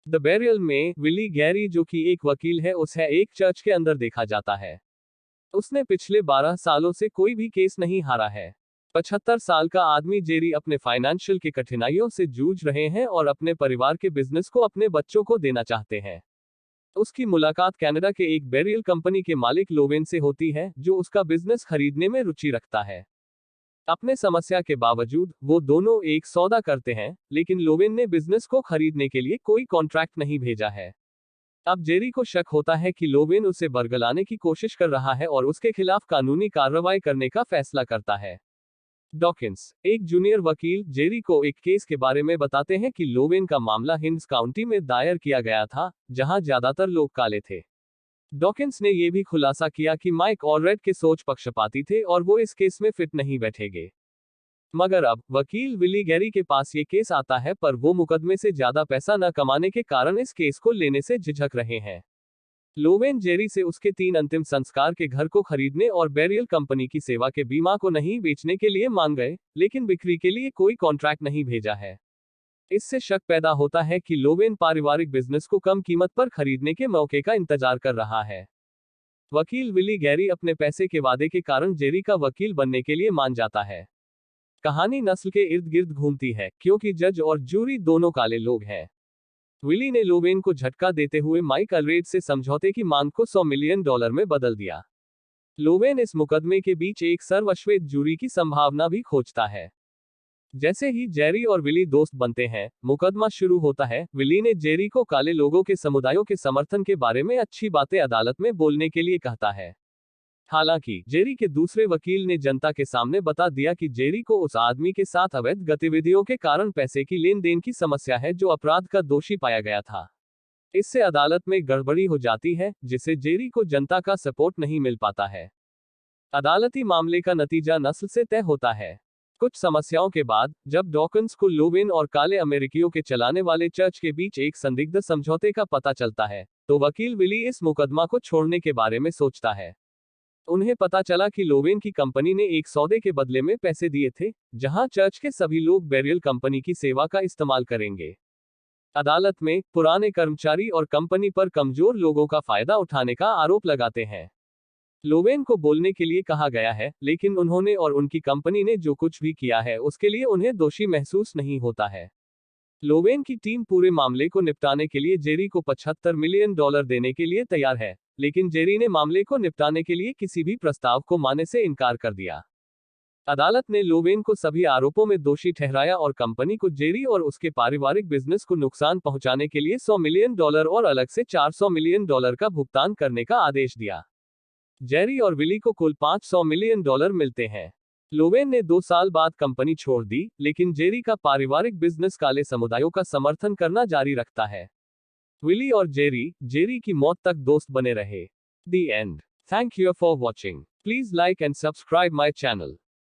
The burial में Willie Gary, जो कि एक वकील है, उसे एक चर्च के अंदर देखा जाता है। उसने पिछले 12 सालों से कोई भी केस नहीं हारा है। 75 साल का आदमी जेरी अपने फाइनेंशियल की कठिनाइयों से जूझ रहे हैं और अपने परिवार के बिजनेस को अपने बच्चों को देना चाहते हैं। उसकी मुलाकात कनाडा के एक बेरियल कंपनी के मालिक लोवेन से होती है, जो उसका बिजनेस खरीदने में रुचि रखता है। अपने समस्या के बावजूद वो दोनों एक सौदा करते हैं, लेकिन लोवेन ने बिजनेस को खरीदने के लिए कोई कॉन्ट्रैक्ट नहीं भेजा है। अब जेरी को शक होता है कि लोवेन उसे बरगलाने की कोशिश कर रहा है और उसके खिलाफ कानूनी कार्रवाई करने का फैसला करता है। डॉकिंस, एक जूनियर वकील, जेरी को एक केस के बारे में बताते हैं कि लोवेन का मामला हिंड्स काउंटी में दायर किया गया था, जहां ज्यादातर लोग काले थे। डॉकिंस ने यह भी खुलासा किया कि माइक और रेड के सोच पक्षपाती थे और वो इस केस में फिट नहीं बैठेंगे। मगर अब वकील विली गैरी के पास ये केस आता है, पर वो मुकदमे से ज्यादा पैसा न कमाने के कारण इस केस को लेने से झिझक रहे हैं। लोवेन जेरी से उसके 3 अंतिम संस्कार के घर को खरीदने और बेरियल कंपनी की सेवा के बीमा को नहीं बेचने के लिए मांग गए, लेकिन बिक्री के लिए कोई कॉन्ट्रैक्ट नहीं भेजा है। इससे शक पैदा होता है कि लोवेन पारिवारिक बिजनेस को कम कीमत पर खरीदने के मौके का इंतजार कर रहा है। वकील विली गैरी अपने पैसे के वादे के कारण जेरी का वकील बनने के लिए मान जाता है। कहानी नस्ल के इर्द गिर्द घूमती है, क्योंकि जज और जूरी दोनों काले लोग हैं। विली ने लोवेन को झटका देते हुए माइक अलरेड से समझौते की मांग को $100 मिलियन में बदल दिया। लोवेन इस मुकदमे के बीच एक सर्वश्वेत जूरी की संभावना भी खोजता है। जैसे ही जेरी और विली दोस्त बनते हैं, मुकदमा शुरू होता है। विली ने जेरी को काले लोगों के समुदायों के समर्थन के बारे में अच्छी बातें अदालत में बोलने के लिए कहता है। हालांकि जेरी के दूसरे वकील ने जनता के सामने बता दिया कि जेरी को उस आदमी के साथ अवैध गतिविधियों के कारण पैसे की लेन देन की समस्या है, जो अपराध का दोषी पाया गया था। इससे अदालत में गड़बड़ी हो जाती है, जिससे जेरी को जनता का सपोर्ट नहीं मिल पाता है। अदालती मामले का नतीजा नस्ल से तय होता है। कुछ समस्याओं के बाद, जब डॉकिंस को लोवेन और काले अमेरिकियों के चलाने वाले चर्च के बीच एक संदिग्ध समझौते का पता चलता है, तो वकील विली इस मुकदमा को छोड़ने के बारे में सोचता है। उन्हें पता चला कि लोवेन की कंपनी ने एक सौदे के बदले में पैसे दिए थे, जहां चर्च के सभी लोग बेरियल कंपनी की सेवा का इस्तेमाल करेंगे। अदालत में पुराने कर्मचारी और कंपनी पर कमजोर लोगों का फायदा उठाने का आरोप लगाते हैं। लोवेन को बोलने के लिए कहा गया है, लेकिन उन्होंने और उनकी कंपनी ने जो कुछ भी किया है उसके लिए उन्हें दोषी महसूस नहीं होता है। लोवेन की टीम पूरे मामले को निपटाने के लिए जेरी को $75 मिलियन देने के लिए तैयार है, लेकिन जेरी ने मामले को निपटाने के लिए किसी भी प्रस्ताव को मानने से इनकार कर दिया। अदालत ने लोवेन को सभी आरोपों में दोषी ठहराया और कंपनी को जेरी और उसके पारिवारिक बिजनेस को नुकसान पहुंचाने के लिए $100 मिलियन और अलग से $400 मिलियन का भुगतान करने का आदेश दिया। जेरी और विली को कुल $500 मिलियन मिलते हैं। लोवेन ने 2 साल बाद कंपनी छोड़ दी, लेकिन जेरी का पारिवारिक बिजनेस काले समुदायों का समर्थन करना जारी रखता है। विली और जेरी की मौत तक दोस्त बने रहे। The end. Thank you for watching. Please like and subscribe my channel.